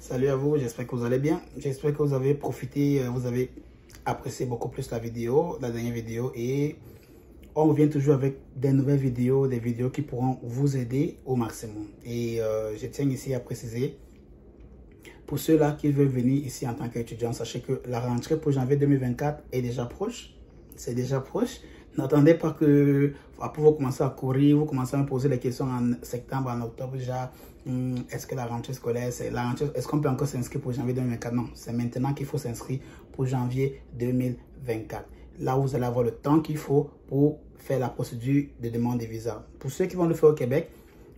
Salut à vous, j'espère que vous allez bien. J'espère que vous avez profité, vous avez apprécié beaucoup plus la dernière vidéo. Et on revient toujours avec des nouvelles vidéos, des vidéos qui pourront vous aider au maximum. Et je tiens ici à préciser, pour ceux-là qui veulent venir ici en tant qu'étudiant, sachez que la rentrée pour janvier 2024 est déjà proche. C'est déjà proche. N'attendez pas que après vous commencez à courir, vous commencez à me poser des questions en septembre, en octobre déjà. Est-ce que la rentrée scolaire, est-ce qu'on peut encore s'inscrire pour janvier 2024? Non, c'est maintenant qu'il faut s'inscrire pour janvier 2024. Là, vous allez avoir le temps qu'il faut pour faire la procédure de demande de visa. Pour ceux qui vont le faire au Québec,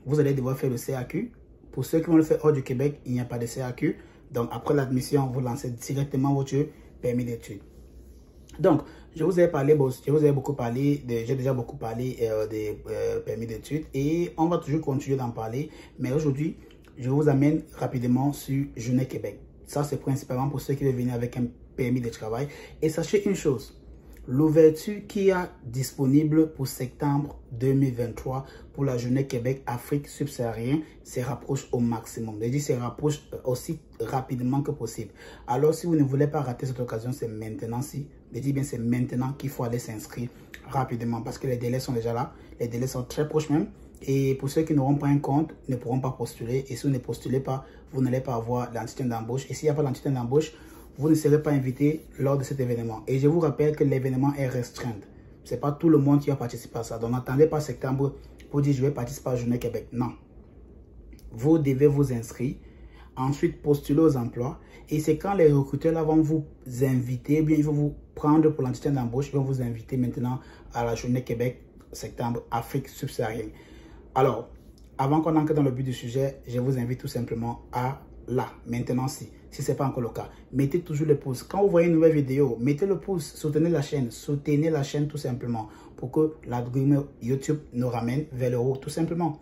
vous allez devoir faire le CAQ. Pour ceux qui vont le faire hors du Québec, il n'y a pas de CAQ. Donc, après l'admission, vous lancez directement votre permis d'études. Donc, je vous ai beaucoup parlé, j'ai déjà beaucoup parlé des permis d'études et on va toujours continuer d'en parler. Mais aujourd'hui, je vous amène rapidement sur Journée Québec. Ça, c'est principalement pour ceux qui veulent venir avec un permis de travail. Et sachez une chose, l'ouverture qui est disponible pour septembre 2023 pour la Journée Québec Afrique subsaharienne se rapproche au maximum. Je dis se rapproche aussi rapidement que possible. Alors, si vous ne voulez pas rater cette occasion, c'est maintenant. Je dis bien c'est maintenant qu'il faut aller s'inscrire rapidement parce que les délais sont déjà là. Les délais sont très proches même. Et pour ceux qui n'auront pas un compte, ne pourront pas postuler. Et si vous ne postulez pas, vous n'allez pas avoir l'entretien d'embauche. Et s'il n'y a pas l'entretien d'embauche, vous ne serez pas invité lors de cet événement. Et je vous rappelle que l'événement est restreint. Ce n'est pas tout le monde qui va participer à ça. Donc, n'attendez pas septembre pour dire je vais participer à la Journée Québec. Non. Vous devez vous inscrire. Ensuite, postuler aux emplois. Et c'est quand les recruteurs là vont vous inviter, bien ils vont vous prendre pour l'entretien d'embauche, ils vont vous inviter maintenant à la Journée Québec, septembre, Afrique subsaharienne. Alors, avant qu'on entre dans le but du sujet, je vous invite tout simplement à là, maintenant si ce n'est pas encore le cas, mettez toujours le pouce. Quand vous voyez une nouvelle vidéo, mettez le pouce, soutenez la chaîne tout simplement pour que l'algorithme YouTube nous ramène vers le haut, tout simplement.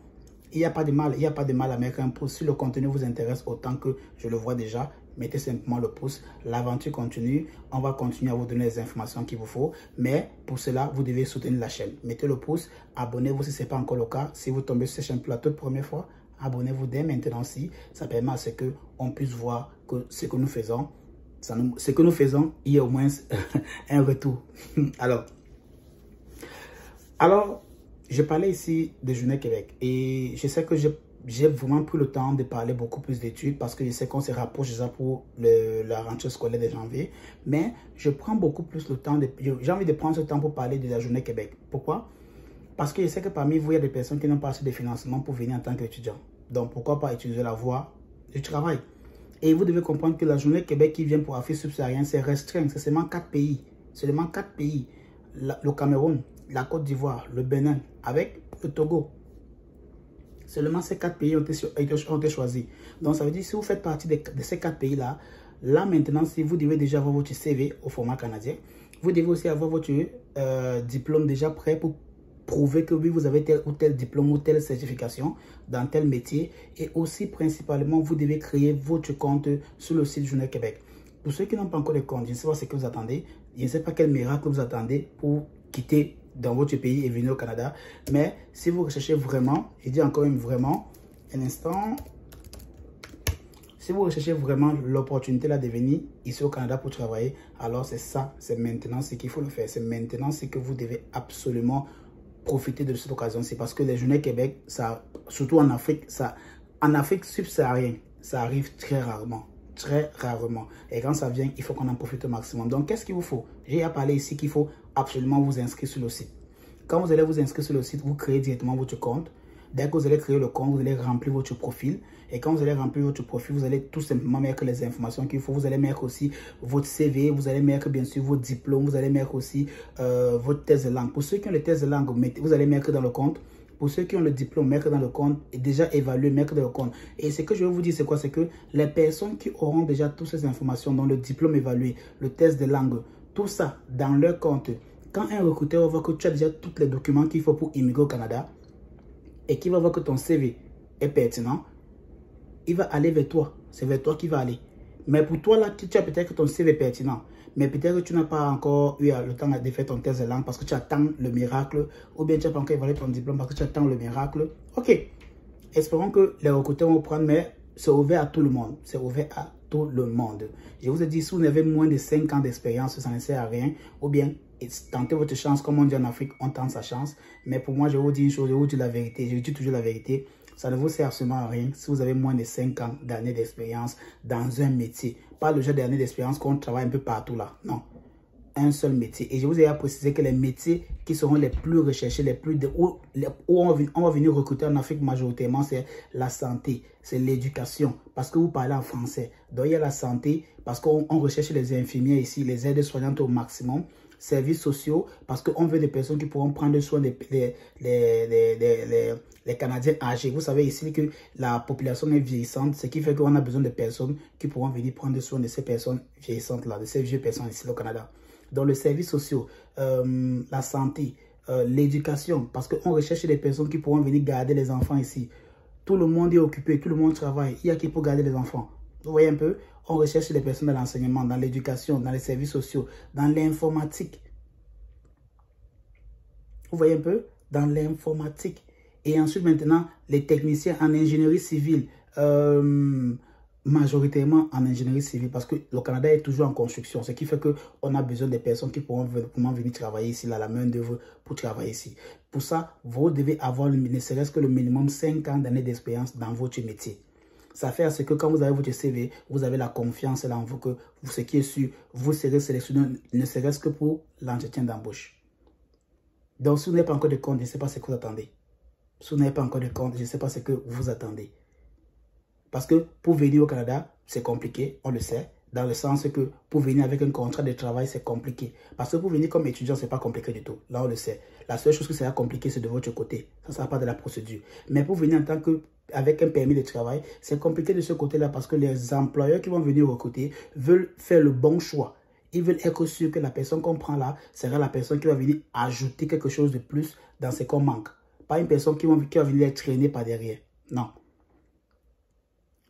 Il n'y a pas de mal, à mettre un pouce. Si le contenu vous intéresse autant que je le vois déjà, mettez simplement le pouce. L'aventure continue. On va continuer à vous donner les informations qu'il vous faut. Mais pour cela, vous devez soutenir la chaîne. Mettez le pouce. Abonnez-vous si ce n'est pas encore le cas. Si vous tombez sur cette chaîne pour la toute première fois, abonnez-vous dès maintenant si ça permet à ce qu'on puisse voir que ce que nous faisons, il y a au moins un retour. Alors, je parlais ici de Journée Québec et je sais que j'ai vraiment pris le temps de parler beaucoup plus d'études parce que je sais qu'on se rapproche déjà pour la rentrée scolaire de janvier. Mais je prends beaucoup plus le temps, j'ai envie de prendre ce temps pour parler de la Journée Québec. Pourquoi? Parce que je sais que parmi vous, il y a des personnes qui n'ont pas assez de financement pour venir en tant qu'étudiant. Donc, pourquoi pas utiliser la voie du travail? Et vous devez comprendre que la Journée Québec qui vient pour Afrique subsaharienne, c'est restreint. C'est seulement 4 pays. Seulement 4 pays. Le Cameroun, la Côte d'Ivoire, le Bénin, avec le Togo. Seulement ces 4 pays ont été choisis. Donc, ça veut dire que si vous faites partie de ces 4 pays-là, là maintenant, si vous devez déjà avoir votre CV au format canadien, vous devez aussi avoir votre diplôme déjà prêt pour prouver que oui, vous avez tel ou tel diplôme ou telle certification dans tel métier. Et aussi, principalement, vous devez créer votre compte sur le site Journée Québec. Pour ceux qui n'ont pas encore de compte, je ne sais pas ce que vous attendez. Je ne sais pas quel miracle vous attendez pour quitter dans votre pays et venir au Canada. Mais si vous recherchez vraiment, je dis encore même vraiment, un instant, si vous recherchez vraiment l'opportunité là de venir ici au Canada pour travailler, alors c'est ça, c'est maintenant ce qu'il faut le faire. C'est maintenant ce que vous devez absolument profiter de cette occasion-ci. Parce que les Journées Québec, ça, surtout en Afrique subsaharienne, ça arrive très rarement. Très rarement. Et quand ça vient, il faut qu'on en profite au maximum. Donc, qu'est-ce qu'il vous faut? J'ai à parler ici qu'il faut absolument vous inscrire sur le site. Quand vous allez vous inscrire sur le site, vous créez directement votre compte. Dès que vous allez créer le compte, vous allez remplir votre profil. Et quand vous allez remplir votre profil, vous allez tout simplement mettre les informations qu'il faut. Vous allez mettre aussi votre CV, vous allez mettre bien sûr vos diplômes, vous allez mettre aussi votre thèse de langue. Pour ceux qui ont les thèses de langue, vous allez mettre dans le compte. Pour ceux qui ont le diplôme, mettre dans le compte et déjà évalué, mettre dans le compte. Et ce que je vais vous dire, c'est quoi? C'est que les personnes qui auront déjà toutes ces informations, dont le diplôme évalué, le test de langue, tout ça dans leur compte, quand un recruteur voit que tu as déjà tous les documents qu'il faut pour immigrer au Canada et qu'il va voir que ton CV est pertinent, il va aller vers toi. C'est vers toi qu'il va aller. Mais pour toi, là, tu as peut-être que ton CV est pertinent. Mais peut-être que tu n'as pas encore eu le temps de faire ton test de langue parce que tu attends le miracle. Ou bien tu n'as pas encore évalué ton diplôme parce que tu attends le miracle. Ok. Espérons que les recruteurs vont prendre. Mais c'est ouvert à tout le monde. C'est ouvert à tout le monde. Je vous ai dit, si vous avez moins de 5 ans d'expérience, ça ne sert à rien. Ou bien, tentez votre chance. Comme on dit en Afrique, on tente sa chance. Mais pour moi, je vous dis une chose, je vous dis la vérité. Je dis toujours la vérité. Ça ne vous sert absolument à rien si vous avez moins de 5 ans d'années d'expérience dans un métier. Pas le genre d'années d'expérience qu'on travaille un peu partout là. Non. Un seul métier. Et je vous ai précisé que les métiers qui seront les plus recherchés, où on va venir recruter en Afrique majoritairement, c'est la santé, c'est l'éducation, parce que vous parlez en français. Donc il y a la santé, parce qu'on recherche les infirmiers ici, les aides-soignantes au maximum, services sociaux, parce qu'on veut des personnes qui pourront prendre soin des Canadiens âgés. Vous savez ici que la population est vieillissante, ce qui fait qu'on a besoin de personnes qui pourront venir prendre soin de ces personnes vieillissantes-là, de ces vieux personnes ici au Canada. Dans les services sociaux, la santé, l'éducation, parce qu'on recherche des personnes qui pourront venir garder les enfants ici. Tout le monde est occupé, tout le monde travaille. Il y a qui pour garder les enfants. Vous voyez un peu? On recherche des personnes dans l'enseignement, dans l'éducation, dans les services sociaux, dans l'informatique. Vous voyez un peu? Dans l'informatique. Et ensuite, maintenant, les techniciens en ingénierie civile. Majoritairement en ingénierie civile parce que le Canada est toujours en construction, ce qui fait qu'on a besoin de personnes qui pourront venir travailler ici, là, la main d'œuvre pour travailler ici. Pour ça, vous devez avoir ne serait-ce que le minimum 5 ans d'années d'expérience dans votre métier. Ça fait à ce que quand vous avez votre CV, vous avez la confiance là en vous que ce qui est sûr, vous serez sélectionné ne serait-ce que pour l'entretien d'embauche. Donc, si vous n'avez pas encore de compte, je ne sais pas ce que vous attendez. Si vous n'avez pas encore de compte, je ne sais pas ce que vous attendez. Parce que pour venir au Canada, c'est compliqué, on le sait, dans le sens que pour venir avec un contrat de travail, c'est compliqué. Parce que pour venir comme étudiant, ce n'est pas compliqué du tout. Là, on le sait. La seule chose qui sera compliquée, c'est de votre côté. Ça ne sera pas de la procédure. Mais pour venir en tant qu'avec un permis de travail, c'est compliqué de ce côté-là parce que les employeurs qui vont venir recruter veulent faire le bon choix. Ils veulent être sûrs que la personne qu'on prend là sera la personne qui va venir ajouter quelque chose de plus dans ce qu'on manque. Pas une personne qui va venir être traînée par derrière. Non.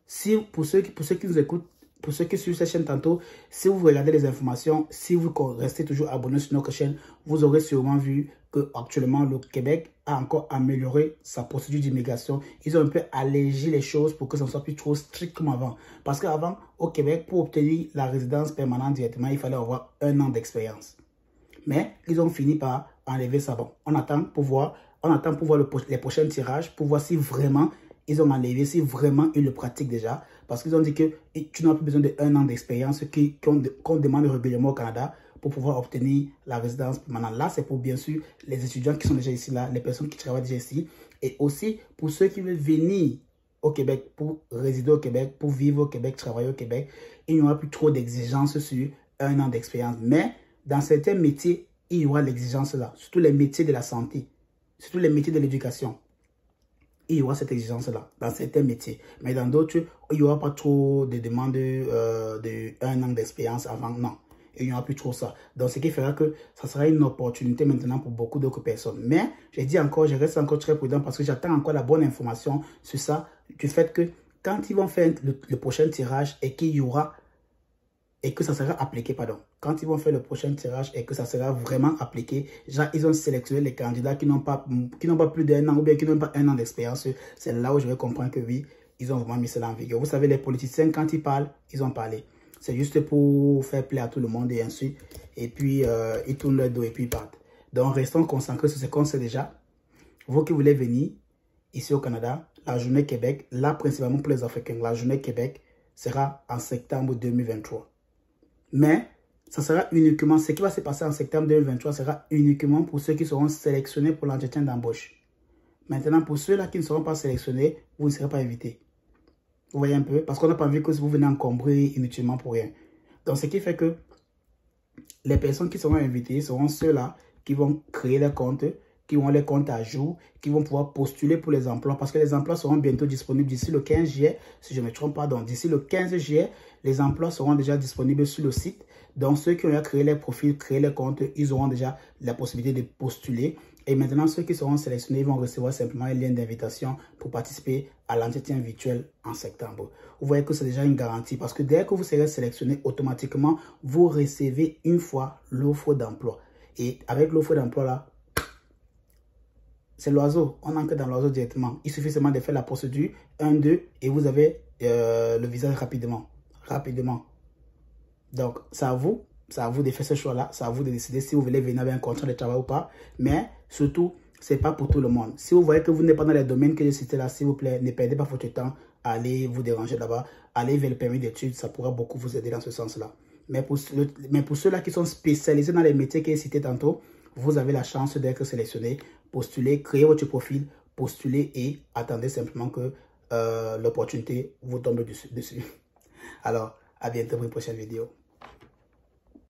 Si, pour ceux qui nous écoutent, pour ceux qui suivent cette chaîne tantôt, si vous regardez les informations, si vous restez toujours abonné sur notre chaîne, vous aurez sûrement vu qu'actuellement le Québec a encore amélioré sa procédure d'immigration. Ils ont un peu allégé les choses pour que ça ne soit plus trop strict comme avant. Parce qu'avant, au Québec, pour obtenir la résidence permanente directement, il fallait avoir 1 an d'expérience. Mais ils ont fini par enlever ça. Bon, on attend pour voir les prochains tirages, pour voir si vraiment ils ont enlevé, si vraiment ils le pratiquent déjà. Parce qu'ils ont dit que tu n'as plus besoin d'1 an d'expérience qu'on demande régulièrement au Canada pour pouvoir obtenir la résidence permanente. Là, c'est pour bien sûr les étudiants qui sont déjà ici, là, les personnes qui travaillent déjà ici. Et aussi pour ceux qui veulent venir au Québec, pour résider au Québec, pour vivre au Québec, travailler au Québec. Il n'y aura plus trop d'exigences sur 1 an d'expérience. Mais dans certains métiers, il y aura l'exigence là. Surtout les métiers de la santé, surtout les métiers de l'éducation. Il y aura cette exigence-là dans certains métiers. Mais dans d'autres, il n'y aura pas trop de demandes de 1 an d'expérience avant. Non, il n'y aura plus trop ça. Donc, ce qui fera que ça sera une opportunité maintenant pour beaucoup d'autres personnes. Mais, je reste encore très prudent parce que j'attends encore la bonne information sur ça. Du fait que quand ils vont faire le prochain tirage et qu'il y aura et que ça sera appliqué, pardon. Quand ils vont faire le prochain tirage et que ça sera vraiment appliqué, genre, ils ont sélectionné les candidats qui n'ont pas plus d'1 an ou bien qui n'ont pas 1 an d'expérience. C'est là où je vais comprendre que oui, ils ont vraiment mis cela en vigueur. Vous savez, les politiciens, quand ils parlent, ils ont parlé. C'est juste pour faire plaisir à tout le monde et ainsi. Et puis, ils tournent leur dos et puis ils partent. Donc, restons concentrés sur ce qu'on sait déjà. Vous qui voulez venir ici au Canada, la journée Québec, là principalement pour les Africains, la journée Québec sera en septembre 2023. Mais ça sera uniquement, ce qui va se passer en septembre 2023 sera uniquement pour ceux qui seront sélectionnés pour l'entretien d'embauche. Maintenant, pour ceux-là qui ne seront pas sélectionnés, vous ne serez pas invités. Vous voyez un peu? Parce qu'on n'a pas envie que vous venez encombrer inutilement pour rien. Donc, ce qui fait que les personnes qui seront invitées seront ceux-là qui vont créer des comptes, qui ont les comptes à jour, qui vont pouvoir postuler pour les emplois. Parce que les emplois seront bientôt disponibles d'ici le 15 juillet, si je ne me trompe pas. Donc, d'ici le 15 juillet, les emplois seront déjà disponibles sur le site. Donc, ceux qui ont créé les profils, créé les comptes, ils auront déjà la possibilité de postuler. Et maintenant, ceux qui seront sélectionnés, ils vont recevoir simplement un lien d'invitation pour participer à l'entretien virtuel en septembre. Vous voyez que c'est déjà une garantie parce que dès que vous serez sélectionné, automatiquement, vous recevez une fois l'offre d'emploi. Et avec l'offre d'emploi là, c'est l'oiseau. On entre dans l'oiseau directement. Il suffit seulement de faire la procédure 1, 2 et vous avez le visa rapidement. Donc, c'est à vous de faire ce choix-là. C'est à vous de décider si vous voulez venir avec un contrat de travail ou pas. Mais surtout, ce n'est pas pour tout le monde. Si vous voyez que vous n'êtes pas dans les domaines que j'ai cités là, s'il vous plaît, ne perdez pas votre temps. Allez vous déranger là-bas. Allez vers le permis d'études. Ça pourra beaucoup vous aider dans ce sens-là. Mais pour ceux-là qui sont spécialisés dans les métiers que j'ai cités tantôt, vous avez la chance d'être sélectionné. Postulez, créez votre profil, postulez et attendez simplement que l'opportunité vous tombe dessus. Alors, à bientôt pour une prochaine vidéo.